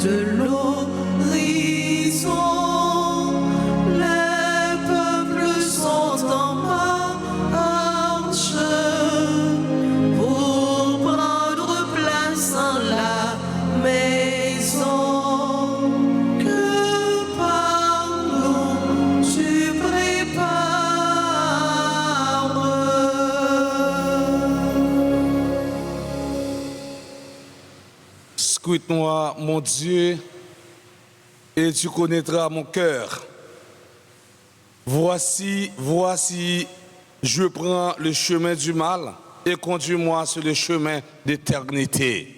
de l'horizon. Les peuples sont en marche pour prendre place en la maison. Que par nous tu prépares. Scrute-moi, mon Dieu, et tu connaîtras mon cœur. Voici, je prends le chemin du mal et conduis-moi sur le chemin d'éternité.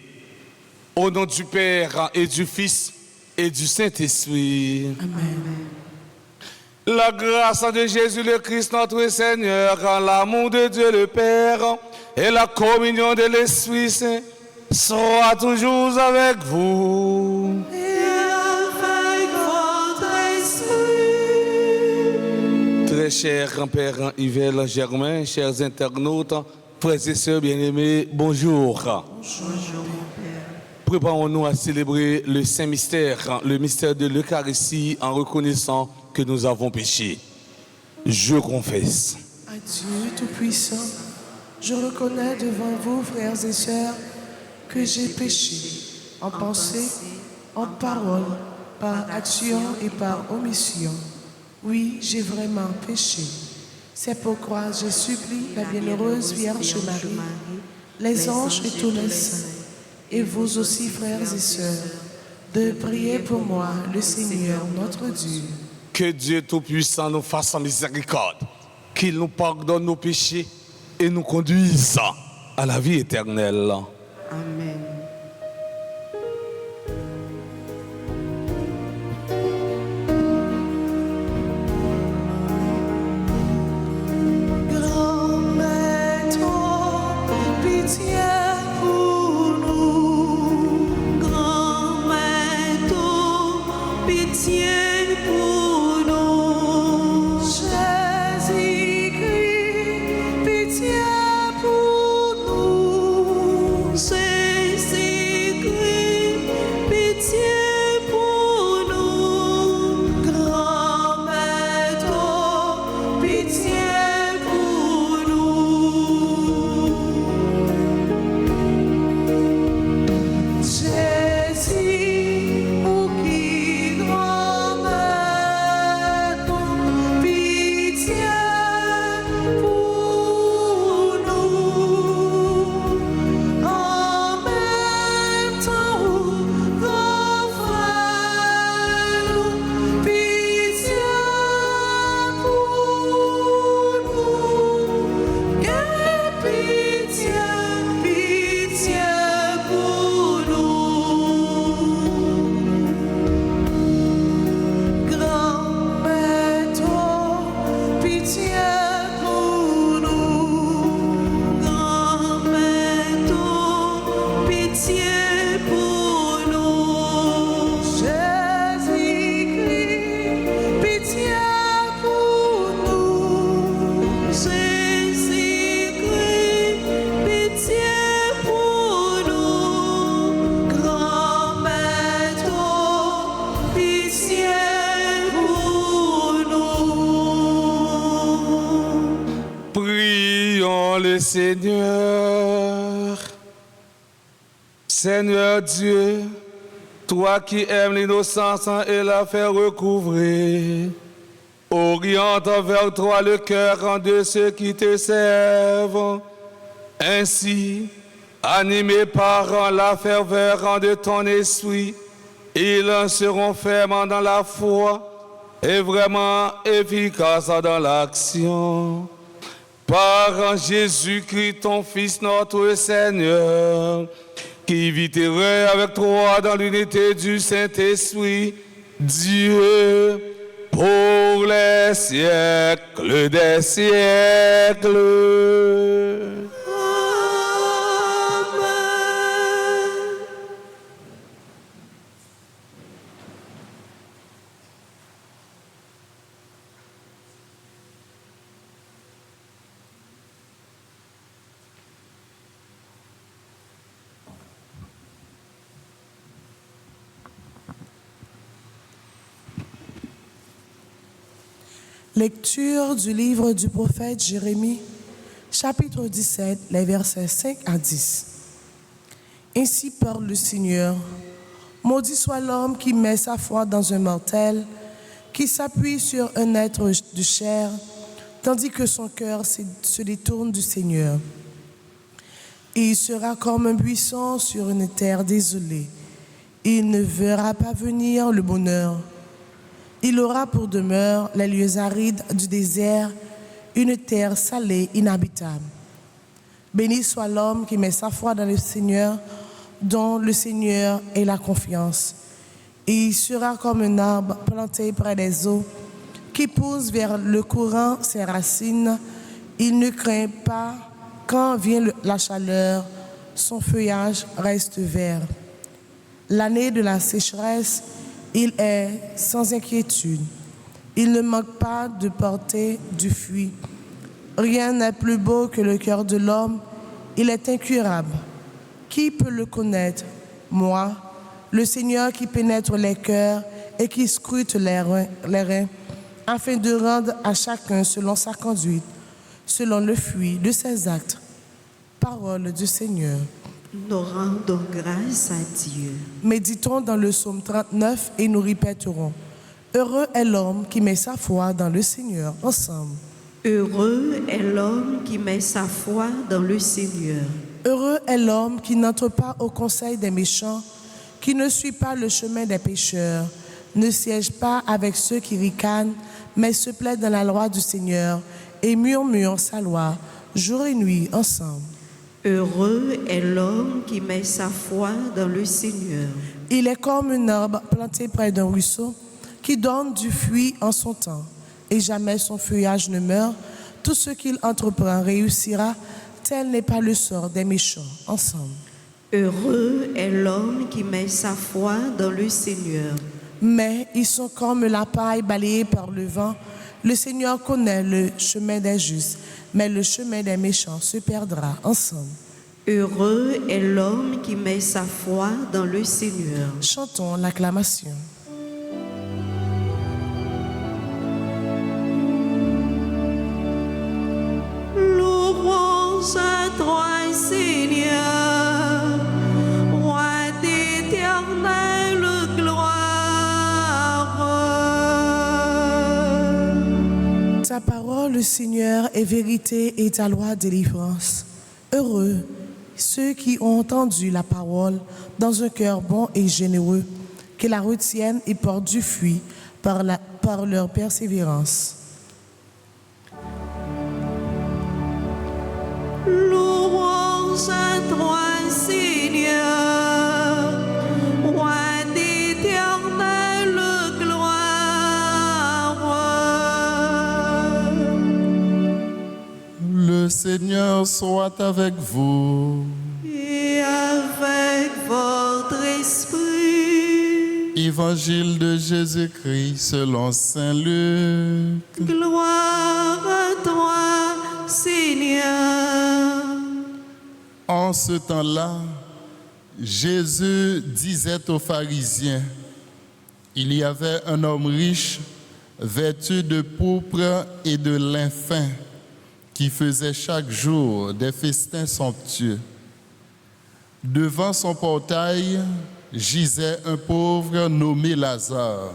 Au nom du Père et du Fils et du Saint-Esprit. Amen. La grâce de Jésus le Christ notre Seigneur, l'amour de Dieu le Père et la communion de l'Esprit Saint soit toujours avec vous. Et avec votre esprit. Très cher grand-père Yves Germain, chers internautes, frères et sœurs bien-aimés, bonjour. Bonjour, mon Père. Préparons-nous à célébrer le Saint-Mystère, le mystère de l'Eucharistie, en reconnaissant que nous avons péché. Je confesse. À Dieu Tout-Puissant, je reconnais devant vous, frères et sœurs, que j'ai péché en pensée, en parole, par action et par omission. Oui, j'ai vraiment péché. C'est pourquoi je supplie la bienheureuse Vierge Marie, les anges et tous les saints, et vous aussi, frères et sœurs, de prier pour moi, le Seigneur notre Dieu. Que Dieu Tout-Puissant nous fasse miséricorde, qu'il nous pardonne nos péchés et nous conduise à la vie éternelle. Amen. Grand Maître, pitié pour nous. Grand Maître, pitié pour nous. Jésus-Christ, pitié pour nous. Jésus-Christ, pitié pour nous. Grand Maître, pitié pour nous. Jésus, pour qui grand Maître, pitié pour nous. En même temps, grand frère, pitié pour nous. Que pitié, pitié pour nous. Grand Maître, pitié pour nous. Grand Maître, pitié pour nous. Jésus-Christ, pitié pour nous. Jésus-Christ, pitié pour nous. Grand Maître, pitié pour nous. Prions le Seigneur. Seigneur Dieu, toi qui aimes l'innocence et la faire recouvrer, oriente vers toi le cœur de ceux qui te servent. Ainsi, animés par la ferveur de ton esprit, ils seront fermes dans la foi et vraiment efficaces dans l'action. Par Jésus-Christ, ton Fils, notre Seigneur, qui vit et règne avec toi dans l'unité du Saint-Esprit, Dieu, pour les siècles des siècles. Amen. Lecture du livre du prophète Jérémie, chapitre 17, les versets 5 à 10. Ainsi parle le Seigneur. Maudit soit l'homme qui met sa foi dans un mortel, qui s'appuie sur un être de chair, tandis que son cœur se détourne du Seigneur. Et il sera comme un buisson sur une terre désolée. Il ne verra pas venir le bonheur. Il aura pour demeure les lieux arides du désert, une terre salée, inhabitable. Béni soit l'homme qui met sa foi dans le Seigneur, dont le Seigneur est la confiance. Et il sera comme un arbre planté près des eaux, qui pousse vers le courant ses racines. Il ne craint pas quand vient la chaleur, son feuillage reste vert. L'année de la sécheresse, il est sans inquiétude. Il ne manque pas de porter du fruit. Rien n'est plus beau que le cœur de l'homme. Il est incurable. Qui peut le connaître? Moi, le Seigneur qui pénètre les cœurs et qui scrute les reins, afin de rendre à chacun selon sa conduite, selon le fruit de ses actes. Parole du Seigneur. Nous rendons grâce à Dieu. Méditons dans le psaume 39 et nous répéterons. Heureux est l'homme qui met sa foi dans le Seigneur. Ensemble. Heureux est l'homme qui met sa foi dans le Seigneur. Heureux est l'homme qui n'entre pas au conseil des méchants, qui ne suit pas le chemin des pécheurs, ne siège pas avec ceux qui ricanent, mais se plaît dans la loi du Seigneur et murmure sa loi jour et nuit ensemble. Heureux est l'homme qui met sa foi dans le Seigneur. Il est comme un arbre planté près d'un ruisseau qui donne du fruit en son temps et jamais son feuillage ne meurt. Tout ce qu'il entreprend réussira. Tel n'est pas le sort des méchants. Ensemble. Heureux est l'homme qui met sa foi dans le Seigneur. Mais ils sont comme la paille balayée par le vent. Le Seigneur connaît le chemin des justes, mais le chemin des méchants se perdra. Ensemble. Heureux est l'homme qui met sa foi dans le Seigneur. Chantons l'acclamation. Louange à toi, Seigneur, roi d'éternelle gloire. Ta parole, le Seigneur, est vérité et ta loi délivrance. Heureux ceux qui ont entendu la parole dans un cœur bon et généreux, qui la retiennent et portent du fruit par leur persévérance. Louange à toi, Seigneur, roi d'éternelle gloire. Le Seigneur soit avec vous. Et avec votre esprit. Évangile de Jésus-Christ selon saint Luc. Gloire à toi, Seigneur. En ce temps-là, Jésus disait aux pharisiens, il y avait un homme riche, vêtu de pourpre et de lin fin, qui faisait chaque jour des festins somptueux. Devant son portail gisait un pauvre nommé Lazare,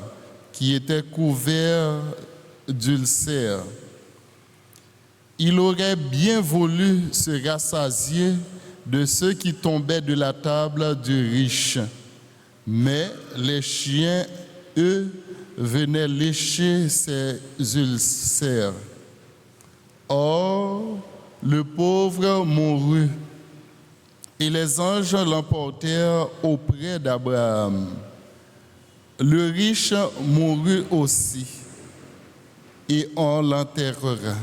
qui était couvert d'ulcères. Il aurait bien voulu se rassasier de ceux qui tombaient de la table du riche, mais les chiens, eux, venaient lécher ses ulcères. Or, le pauvre mourut, et les anges l'emportèrent auprès d'Abraham. Le riche mourut aussi, et on l'enterrera.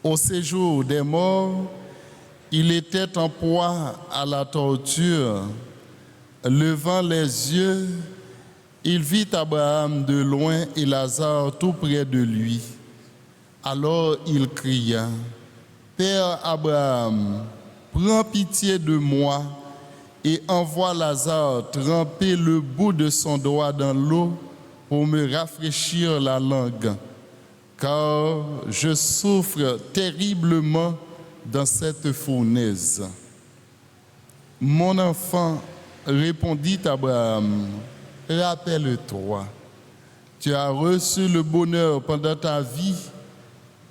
Au séjour des morts, il était en proie à la torture. Levant les yeux, il vit Abraham de loin et Lazare tout près de lui. Alors il cria, « Père Abraham, prends pitié de moi et envoie Lazare tremper le bout de son doigt dans l'eau pour me rafraîchir la langue, car je souffre terriblement dans cette fournaise. Mon enfant, répondit Abraham, rappelle-toi, tu as reçu le bonheur pendant ta vie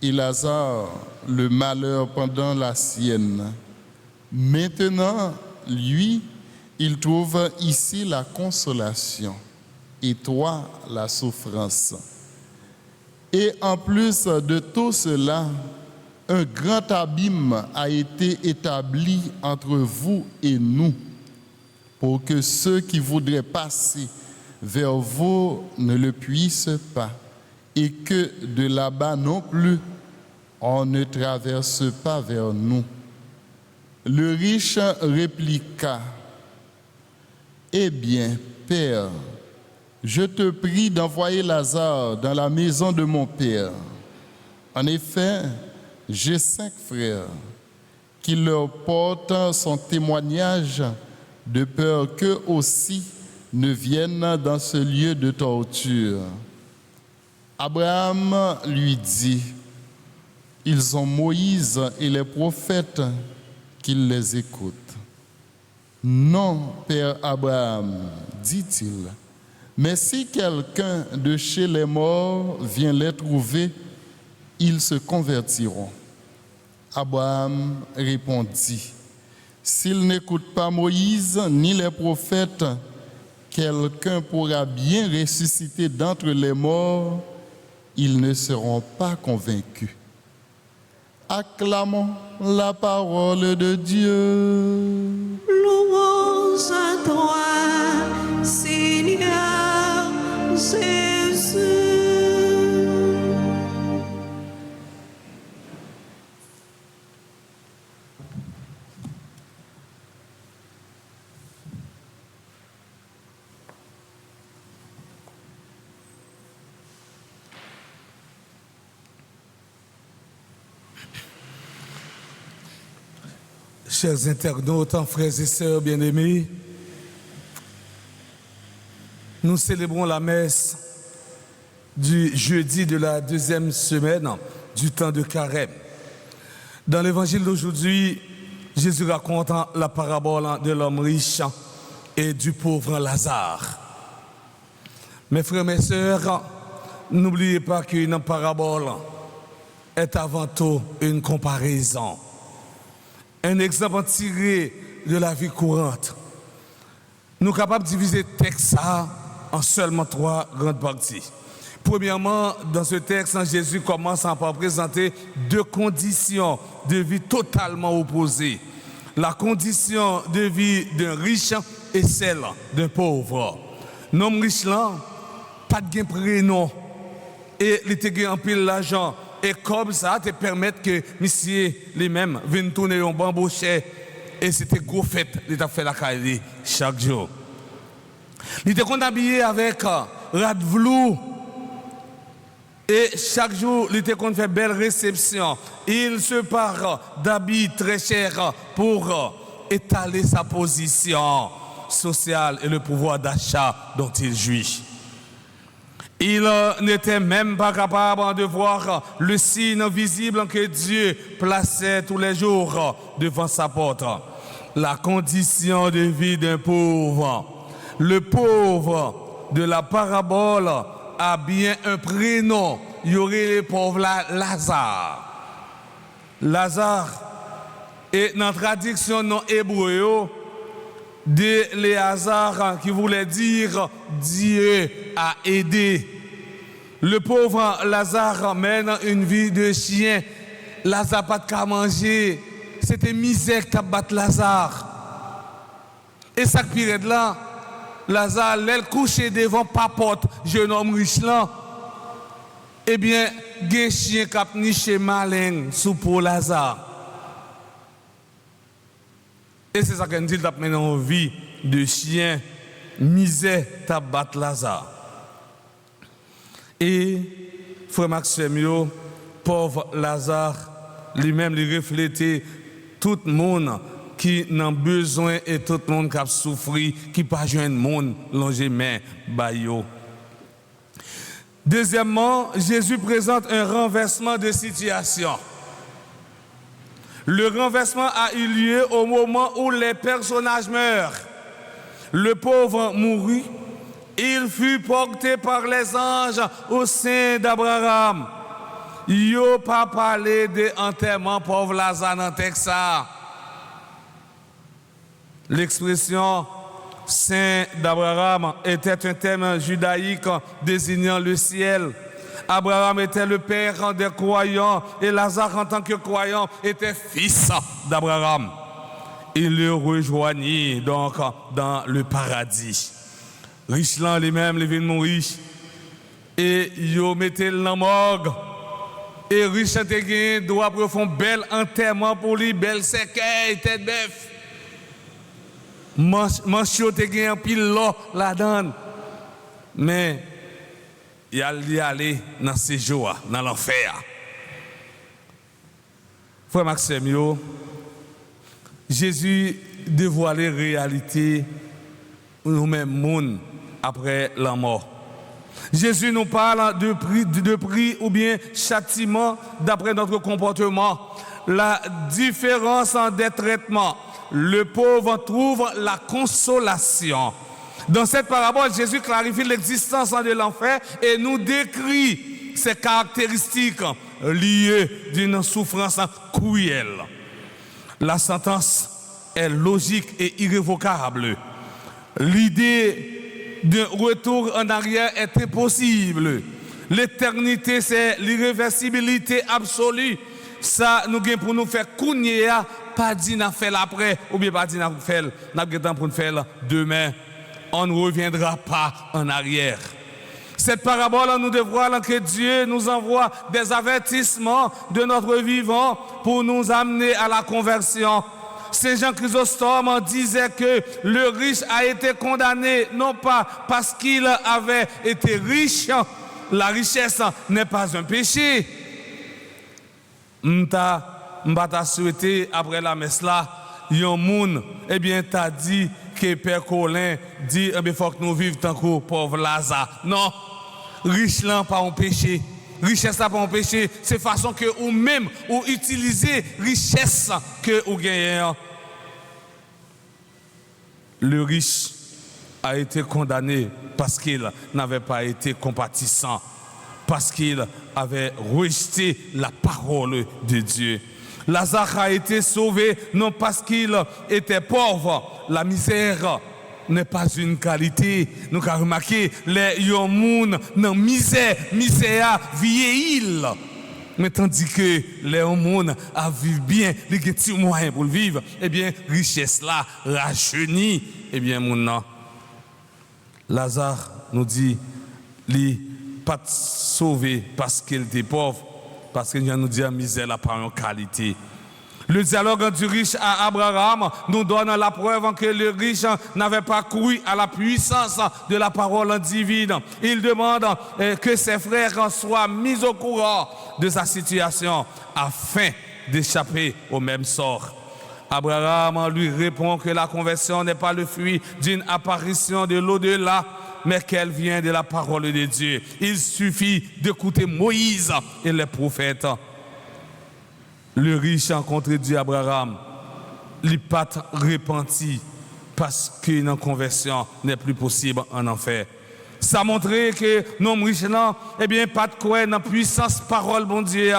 et Lazare le malheur pendant la sienne. Maintenant, lui, il trouve ici la consolation et toi la souffrance. Et en plus de tout cela, un grand abîme a été établi entre vous et nous, pour que ceux qui voudraient passer vers vous ne le puissent pas, et que de là-bas non plus, on ne traverse pas vers nous. Le riche répliqua, eh bien, Père, je te prie d'envoyer Lazare dans la maison de mon père. En effet, j'ai 5 frères qui leur portent son témoignage de peur qu'eux aussi ne viennent dans ce lieu de torture. Abraham lui dit, ils ont Moïse et les prophètes, qu'ils les écoutent. Non, Père Abraham, dit-il, mais si quelqu'un de chez les morts vient les trouver, ils se convertiront. Abraham répondit, s'ils n'écoutent pas Moïse ni les prophètes, quelqu'un pourra bien ressusciter d'entre les morts, ils ne seront pas convaincus. Acclamons la parole de Dieu. Louange à toi, Seigneur Jésus. Chers internautes, frères et sœurs bien-aimés, nous célébrons la messe du jeudi de la 2e semaine du temps de Carême. Dans l'évangile d'aujourd'hui, Jésus raconte la parabole de l'homme riche et du pauvre Lazare. Mes frères, mes sœurs, n'oubliez pas qu'une parabole est avant tout une comparaison. Un exemple tiré de la vie courante. Nous sommes capables de diviser le texte en seulement 3 grandes parties. Premièrement, dans ce texte, Jésus commence par présenter 2 conditions de vie totalement opposées. La condition de vie d'un riche et celle d'un pauvre. L'homme riche là, pas de prénom et il était en pile l'argent. Et comme ça, te permettre que monsieur lui-même vienne tourner un bambouchet. Et c'était gros fête, il a fait la caille chaque jour. Il était habillé avec radvlou. Et chaque jour, il était fait belle réception. Il se part d'habits très chers pour étaler sa position sociale et le pouvoir d'achat dont il jouit. Il n'était même pas capable de voir le signe visible que Dieu plaçait tous les jours devant sa porte. La condition de vie d'un pauvre. Le pauvre de la parabole a bien un prénom. Il y aurait le pauvre Lazare. Lazare est dans la traduction non hébreu de Léazar qui voulait dire Dieu a aidé. Le pauvre Lazare mène une vie de chien. Lazare pas de quoi manger. C'était misère qui a battu Lazare. Et ça pire de là, Lazare l'aile couché devant papote, jeune homme riche là. Eh bien, gen chien qui a niché malin sous pour Lazare. Et c'est ça qu'on dit, il a mené une vie de chien, misère, tabat Lazare. Et, frère Maxime, pauvre Lazare, lui-même, il reflétait tout le monde qui n'a besoin et tout le monde qui a souffert, qui n'a pas besoin de monde, longer main, bayo. Deuxièmement, Jésus présente un renversement de situation. Le renversement a eu lieu au moment où les personnages meurent. Le pauvre mourut, il fut porté par les anges au sein d'Abraham. Yo pas parlé de enterrement pauvre Lazare dans Texas. L'expression Saint d'Abraham était un terme judaïque désignant le ciel. Abraham était le père des croyants et Lazare, en tant que croyant, était fils d'Abraham. Il le rejoignit donc dans le paradis. Richland lui-même, il vient de mourir. Et il mettait dans la morgue. Et Richland doit faire un bel enterrement pour lui, bel cercueil, tête bœuf. Manchot te gen un pile l'eau là-dedans. Mais il y aller dans ces jours, dans l'enfer. Frère Maxime, Jésus dévoilait la réalité nous-mêmes monde après la mort. Jésus nous parle de prix ou bien châtiment d'après notre comportement. La différence des traitements. Le pauvre trouve la consolation. Dans cette parabole, Jésus clarifie l'existence de l'enfer et nous décrit ses caractéristiques liées d'une souffrance cruelle. La sentence est logique et irrévocable. L'idée d'un retour en arrière est impossible. L'éternité, c'est l'irréversibilité absolue. Ça nous gagne pour nous faire cougner, pas dit n'a fait l'après, ou bien pas dit n'a fait, n'a pas pour nous faire demain. On ne reviendra pas en arrière. Cette parabole nous dévoile que Dieu nous envoie des avertissements de notre vivant pour nous amener à la conversion. Saint Jean Chrysostome disait que le riche a été condamné non pas parce qu'il avait été riche, la richesse n'est pas un péché. M'ta souhaité après la messe là, yon moun, eh bien t'as dit que Père Colin dit eh bien faut que nous vivions tant que pauvre Lazare. Non, riche là pas un péché. Richesse là pas un péché, c'est façon que ou même ou utiliser richesse que ou gagnez. Le riche a été condamné parce qu'il n'avait pas été compatissant, parce qu'il avait rejeté la parole de Dieu. Lazare a été sauvé non parce qu'il était pauvre. La misère n'est pas une qualité. Nous avons remarqué les gens dans la misère vieillit. Mais tandis que les gens vivent bien, les petits moyens pour vivre, eh bien, richesse là, rajeunit, eh bien, mon Lazare nous dit, il pas sauvé parce qu'il était pauvre, parce qu'il nous dit la misère là par une qualité. Le dialogue du riche à Abraham nous donne la preuve que le riche n'avait pas cru à la puissance de la parole divine. Il demande que ses frères soient mis au courant de sa situation afin d'échapper au même sort. Abraham lui répond que la conversion n'est pas le fruit d'une apparition de l'au-delà, mais qu'elle vient de la parole de Dieu. Il suffit d'écouter Moïse et les prophètes. Le riche a contredit Abraham. Il n'est pas repenti parce qu'une conversion n'est plus possible en enfer. Ça a montré que nos riches, eh bien, pas de quoi dans la puissance parole, bon Dieu.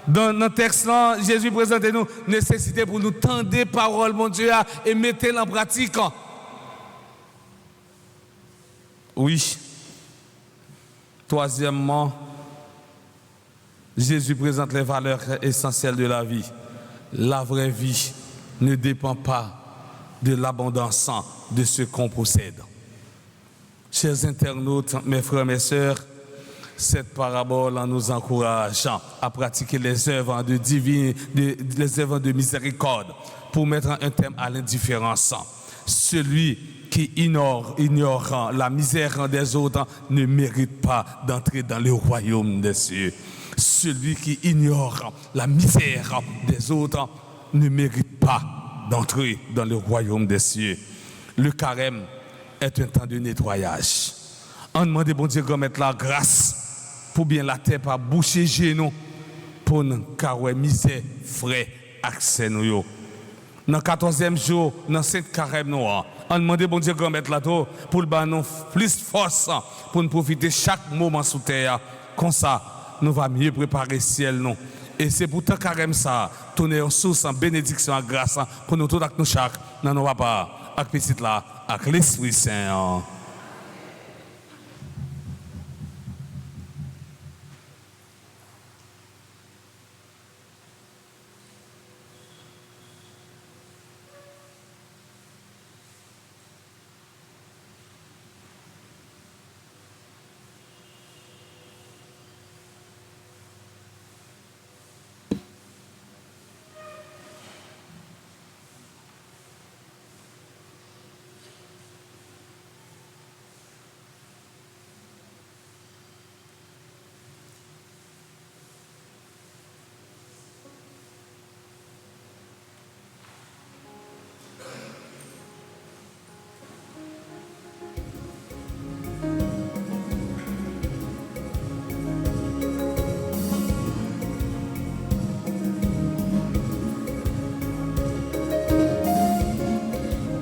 Dans le texte, Jésus présente nous nécessité pour nous tendre parole, bon Dieu, et mettre en pratique. Oui. Troisièmement, Jésus présente les valeurs essentielles de la vie. La vraie vie ne dépend pas de l'abondance de ce qu'on possède. Chers internautes, mes frères et mes sœurs, cette parabole en nous encourageant à pratiquer les œuvres les œuvres de miséricorde pour mettre un terme à l'indifférence. Celui qui ignore la misère des autres ne mérite pas d'entrer dans le royaume des cieux. Celui qui ignore la misère des autres ne mérite pas d'entrer dans le royaume des cieux. Le carême est un temps de nettoyage. On demande bon Dieu de mettre la grâce pour bien la terre pas boucher genou pour nous carrer misère frais accès nous yo. Dans le 14e jour, dans cette carême noire, on demande bon Dieu de mettre la tour pour le nous plus force pour nous profiter chaque moment sous terre. Comme ça, nous va mieux préparer le ciel nous. Et c'est pour tant carême ça, tourner en source en bénédiction en grâce pour nous tous avec nous chaque dans nos papas, avec petit là, avec l'Esprit Saint.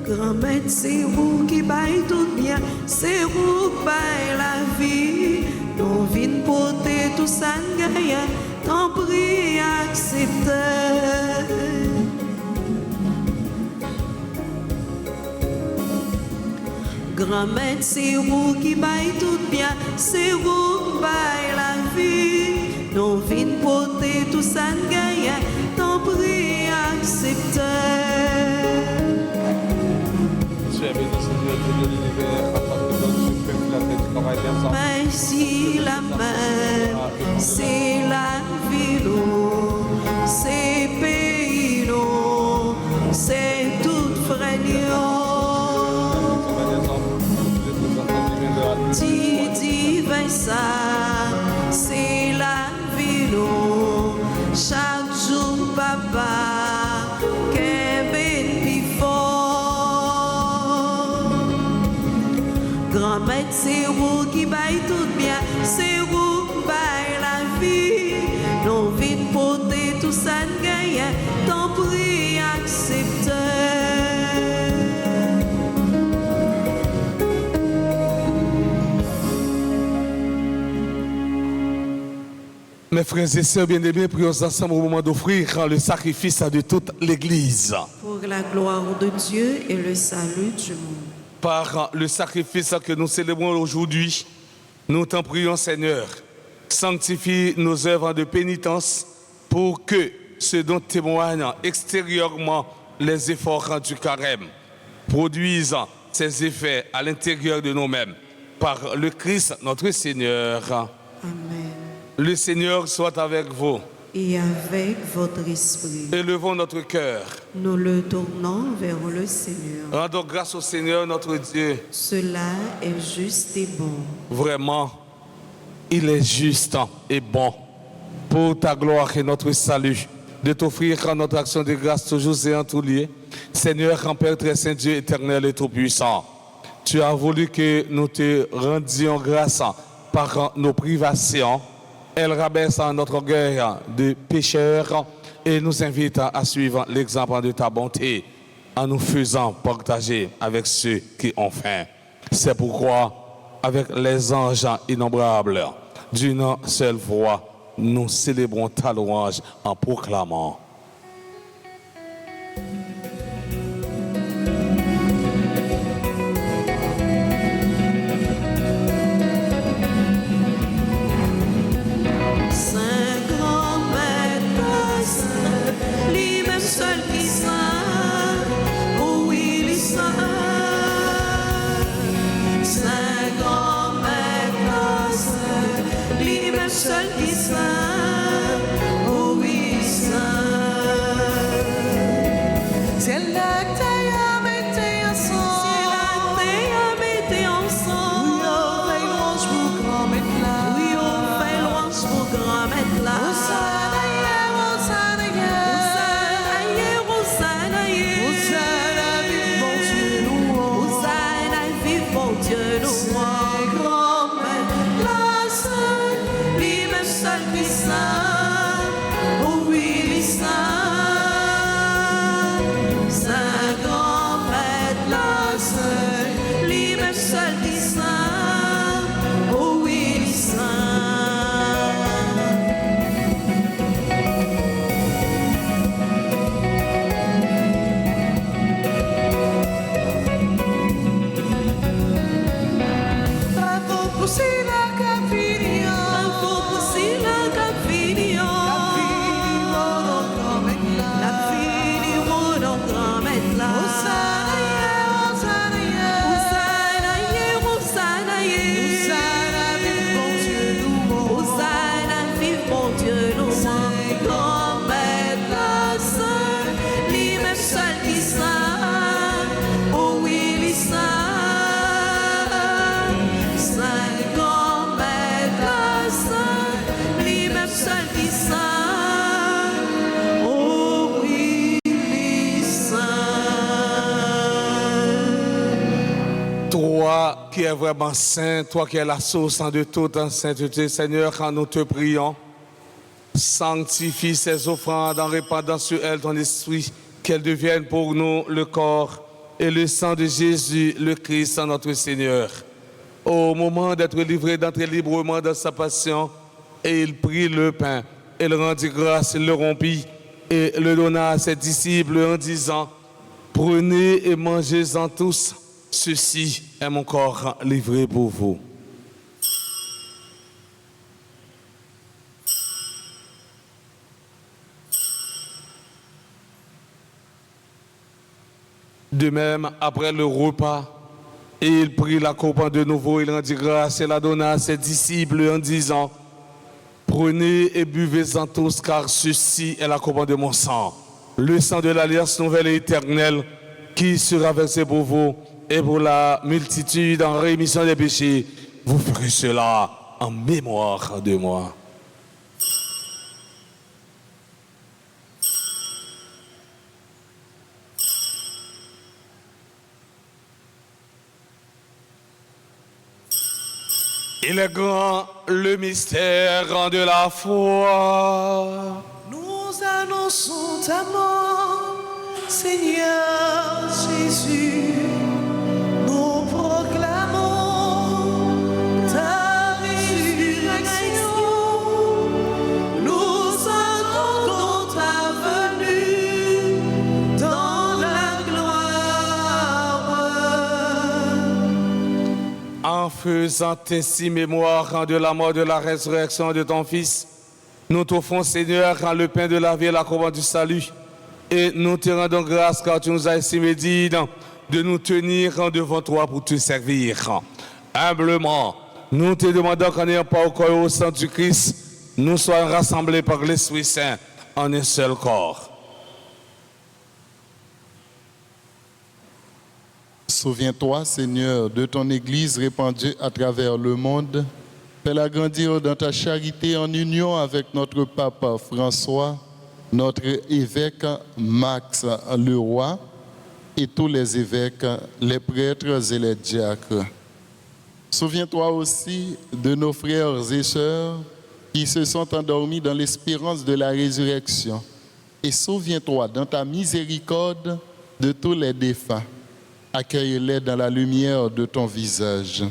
Grand-mère, c'est vous qui baille tout bien, c'est vous qui baille la vie. Nous venons porter tout ça, t'en prie, accepte. Grand-mère, c'est vous qui baille tout bien, c'est vous qui baille la vie. Nous venons porter tout ça, t'en prie, accepte. Mais si la main, c'est la vie, c'est pays, c'est tout frère. Divin ça, c'est la vie, chaque jour papa, qu'est bien fort. Grand-mère, c'est vous qui baille tout bien, c'est vous qui baille la vie. Nous venons porter tout ça, t'en prie, accepte. Mes frères et sœurs bien-aimés, prions ensemble au moment d'offrir le sacrifice de toute l'Église. Pour la gloire de Dieu et le salut du monde. Par le sacrifice que nous célébrons aujourd'hui, nous t'en prions, Seigneur, sanctifie nos œuvres de pénitence pour que ce dont témoignent extérieurement les efforts du carême produisent ses effets à l'intérieur de nous-mêmes. Par le Christ, notre Seigneur. Amen. Le Seigneur soit avec vous. Et avec votre esprit. Élevons notre cœur. Nous le tournons vers le Seigneur. Rendons grâce au Seigneur notre Dieu. Cela est juste et bon. Vraiment, il est juste et bon pour ta gloire et notre salut de t'offrir notre action de grâce toujours et en tout lieu. Seigneur, grand Père très saint, Dieu éternel et tout-puissant, tu as voulu que nous te rendions grâce par nos privations. Elle rabaisse notre orgueil de pécheurs et nous invite à suivre l'exemple de ta bonté en nous faisant partager avec ceux qui ont faim. C'est pourquoi, avec les anges innombrables, d'une seule voix, nous célébrons ta louange en proclamant. Seul qui saint, oh oui, saint. C'est là que t'as mis ensemble. C'est là que t'as mis ensemble. Oui, on fait louange pour grand-mère là. Oui, on fait louange pour grand-mère là. Hosanna, Hosanna, Hosanna, Hosanna, vive mon Dieu, louange. Hosanna, vive mon Dieu, louange. Toi qui es vraiment saint, toi qui es la source de toute sainteté, Seigneur, quand nous te prions, sanctifie ces offrandes en répandant sur elles ton esprit, qu'elles deviennent pour nous le corps et le sang de Jésus, le Christ, notre Seigneur. Au moment d'être livré, d'entrer librement dans sa passion, et il prit le pain, et il rendit grâce, il le rompit, et le donna à ses disciples en disant, prenez et mangez-en tous, ceci est mon corps livré pour vous. De même, après le repas, il prit la coupe de nouveau, il rendit grâce et la donna à ses disciples en disant, prenez et buvez-en tous, car ceci est la coupe de mon sang, le sang de l'alliance nouvelle et éternelle, qui sera versé pour vous et pour la multitude en rémission des péchés. Vous ferez cela en mémoire de moi. Il est grand le mystère de la foi. Nous annonçons ta mort, Seigneur Jésus. Nous proclamons ta résurrection. Nous attendons ta venue dans la gloire. En faisant ainsi mémoire de la mort, de la résurrection de ton Fils, nous t'offrons, Seigneur, le pain de la vie et la couronne du salut. Et nous te rendons grâce car tu nous as estimé dignes de nous tenir devant toi pour te servir. Humblement, nous te demandons qu'en n'ayant pas au corps et au sang du Christ, nous soyons rassemblés par l'Esprit Saint en un seul corps. Souviens-toi, Seigneur, de ton Église répandue à travers le monde. Fais-la grandir dans ta charité en union avec notre pape François, notre évêque Max Leroy et tous les évêques, les prêtres et les diacres. Souviens-toi aussi de nos frères et sœurs qui se sont endormis dans l'espérance de la résurrection. Et souviens-toi dans ta miséricorde de tous les défunts. Accueille-les dans la lumière de ton visage.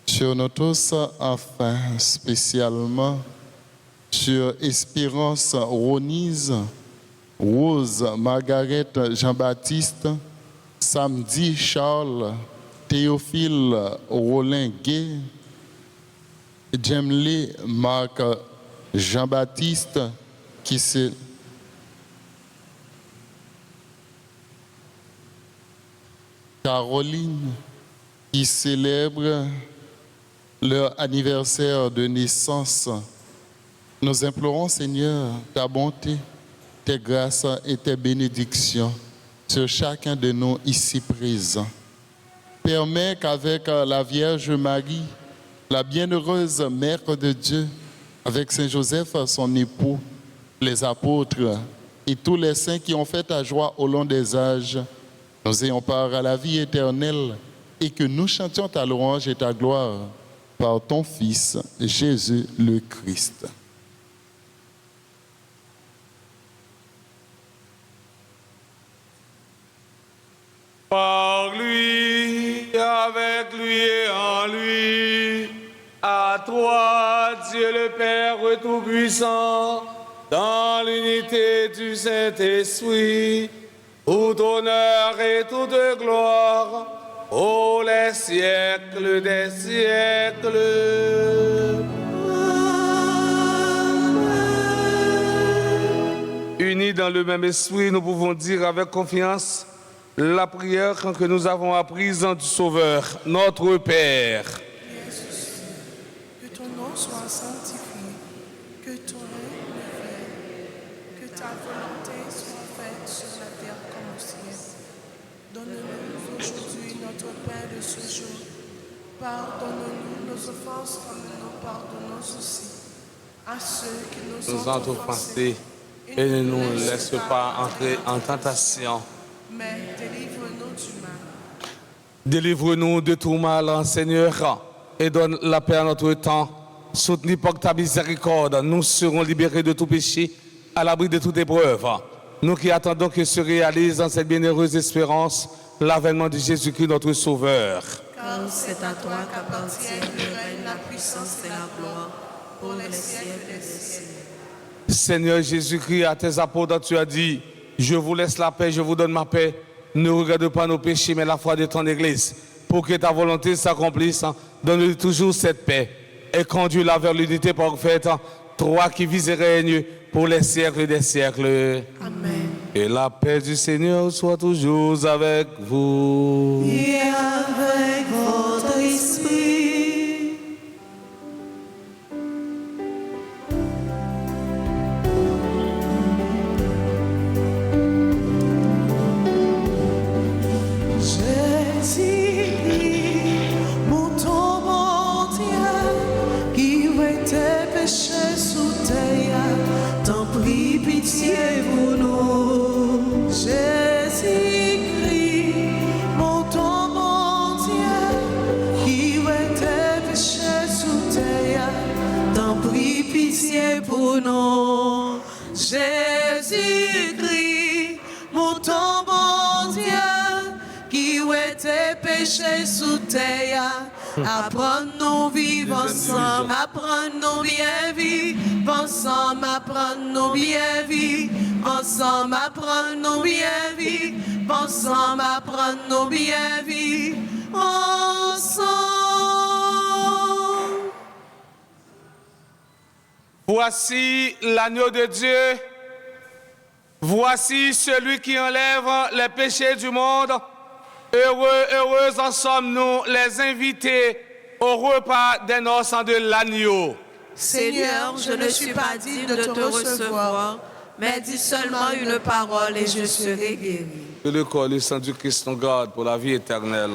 Sur nous tous, enfin, spécialement, sur Espérance Ronise, Rose Margaret Jean-Baptiste, Samedi Charles, Théophile Rollin Gay, Jemley Marc Jean-Baptiste, qui se Caroline, qui célèbre leur anniversaire de naissance. Nous implorons, Seigneur, ta bonté, tes grâces et tes bénédictions sur chacun de nous ici présents. Permets qu'avec la Vierge Marie, la bienheureuse Mère de Dieu, avec Saint Joseph, son époux, les apôtres et tous les saints qui ont fait ta joie au long des âges, nous ayons part à la vie éternelle et que nous chantions ta louange et ta gloire par ton Fils, Jésus le Christ. Par lui, avec lui et en lui, à toi, Dieu le Père Tout-Puissant, dans l'unité du Saint-Esprit, tout honneur et toute gloire, ô les siècles des siècles. Unis dans le même esprit, nous pouvons dire avec confiance la prière que nous avons apprise du Sauveur, notre Père. Que ton nom soit sanctifié, que ton règne vienne, que ta volonté soit faite sur la terre comme au ciel. Donne-nous aujourd'hui notre pain de ce jour. Pardonne-nous nos offenses comme nous pardonnons aussi à ceux qui nous ont offensés. Et ne nous laisse pas entrer en tentation, mais délivre-nous du mal. Délivre-nous de tout mal, Seigneur, et donne la paix à notre temps. Soutenus par ta miséricorde, nous serons libérés de tout péché, à l'abri de toute épreuve. Nous qui attendons que se réalise dans cette bienheureuse espérance l'avènement de Jésus-Christ, notre Sauveur. Car c'est à toi qu'appartiennent le règne, la puissance et la gloire, pour les siècles des siècles. Seigneur Jésus-Christ, à tes apôtres, tu as dit, je vous laisse la paix, je vous donne ma paix. Ne regarde pas nos péchés, mais la foi de ton Église. Pour que ta volonté s'accomplisse, donne-lui toujours cette paix et conduis-la vers l'unité parfaite, toi qui vis et règnes pour les siècles des siècles. Amen. Et la paix du Seigneur soit toujours avec vous. Et avec votre esprit. Pitié pour nous, Jésus-Christ, mon ton, mon Dieu, qui était péché sous terre, t'en prie pitié pour nous, Jésus-Christ, mon ton, mon Dieu, qui était péché sous terre. Apprends-nous vivre ensemble, apprends-nous bien vivre ensemble, apprends-nous bien vivre ensemble, apprends-nous bien vivre ensemble, apprends-nous bien vivre ensemble. Voici l'agneau de Dieu, voici celui qui enlève les péchés du monde. Heureux, heureuses en sommes-nous les invités au repas des noces de l'agneau. Seigneur, je ne suis pas digne de te recevoir, mais dis seulement une parole et je serai guéri. Que le corps et le sang du Christ nous garde pour la vie éternelle.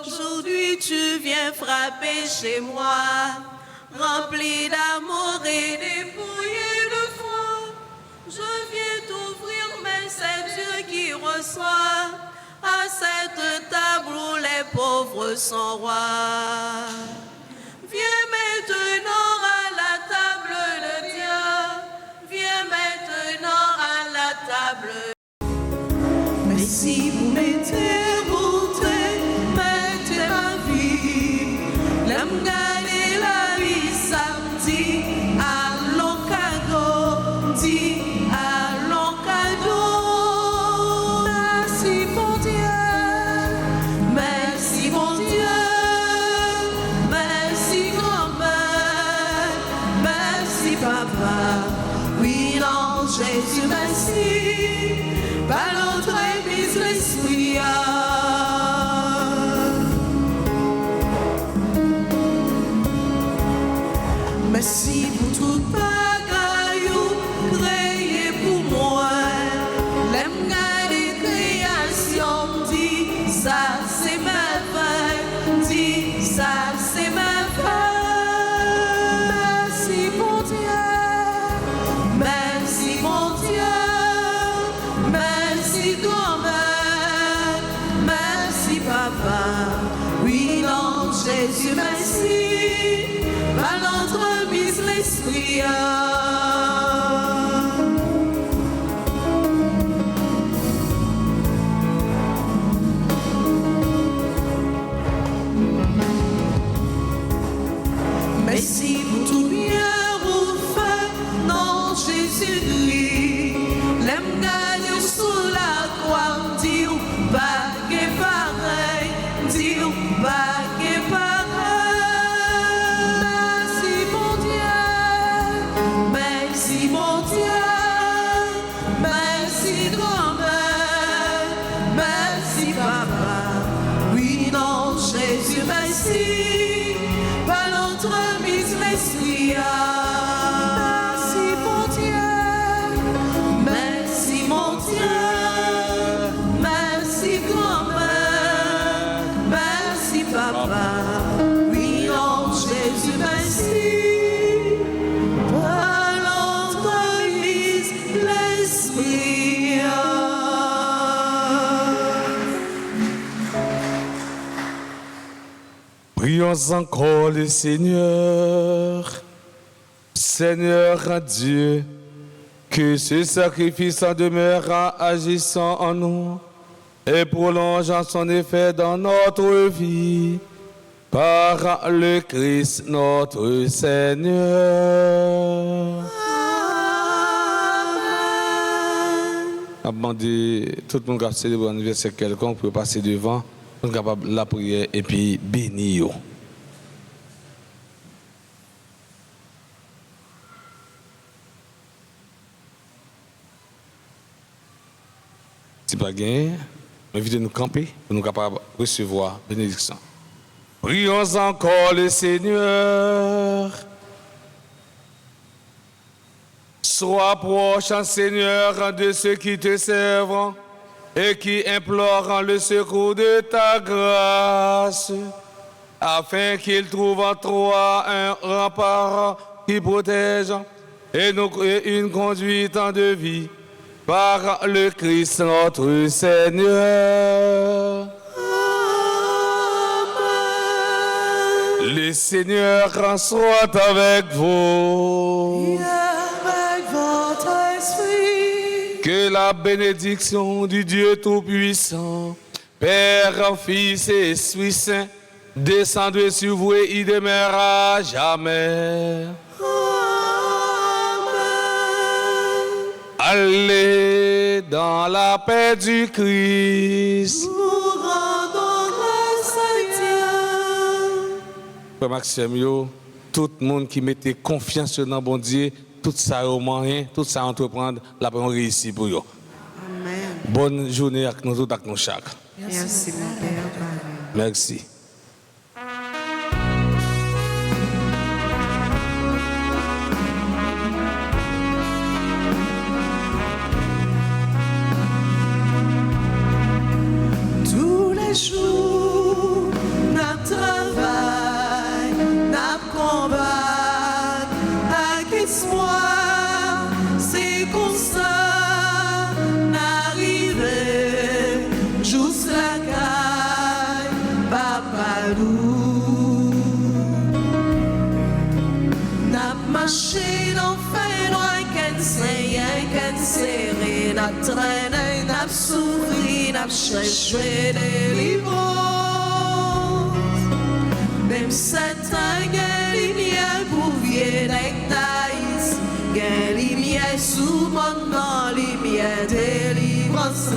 Aujourd'hui tu viens frapper chez moi, rempli d'amour et dépouillé de foi. Je viens t'ouvrir, mais c'est Dieu qui reçoit à cette table où les pauvres sont rois. Viens maintenant à la table de Dieu, viens maintenant à la table. Mais si vous mettez la vie samedi, allons cadeau, dit allons cadeau. Merci mon Dieu, merci mon Dieu, merci grand-mère. Jésus merci, par notre Église l'Esprit. Merci pour tout bagaille créé pour moi. L'aime garder création, dit ça c'est ma vie, dit ça c'est ma vie. Merci mon Dieu, merci mon Dieu, merci grand-mère, merci papa. Oui non Jésus merci, par notre mise l'Esprit. Merci pour tout bien vous fait, non Jésus-Christ. L'aime gagner sous la croix, dire pas que pareil, dire pas que pareil. Merci mon Dieu, merci mon Dieu, merci grand-mère, merci papa. Oui non Jésus merci, par notre mise l'Esprit. Merci mon Dieu, merci mon Dieu, merci grand-mère, merci papa. Oui non Jésus merci, par notre mise l'Esprit. Prions encore le Seigneur. Seigneur Dieu, que ce sacrifice en demeurera agissant en nous et prolongeant son effet dans notre vie par le Christ notre Seigneur. Je demandé tout le monde qui a célébré l'anniversaire quelconque pour passer devant, on est capable de la prière et puis bénir. Si pas gagné, invitez nous camper pour nous capables de recevoir bénédiction. Prions encore le Seigneur. Sois proche, Seigneur, de ceux qui te servent et qui implorent le secours de ta grâce, afin qu'ils trouvent en toi un rempart qui protège et une conduite de vie par le Christ notre Seigneur. Amen. Le Seigneur soit avec vous. Que la bénédiction du Dieu Tout-Puissant, Père, Fils et Esprit Saint, descende sur vous et y demeurera jamais. Amen. Allez dans la paix du Christ. Nous rendons grâce à Dieu. Frère Maxime, tout le monde qui mettait confiance dans bon Dieu, tout ça au moyen, tout ça entreprendre, la bonne réussite pour eux. Amen. Bonne journée avec nous tous, avec nous chaque. Merci mon Père. Merci. Tous les jours, n'a travail, n'a combat, avec espoir, c'est comme ça, n'arriver juste la caille, papa loup. N'a marché dans fin noir, qu'un serré, n'a traîné, n'a souffri, n'a cherché délivrance. Même Satan, gagne lumière pour vieux d'Ectaïs, gagne lumière sous mon nom, lumière délivrance.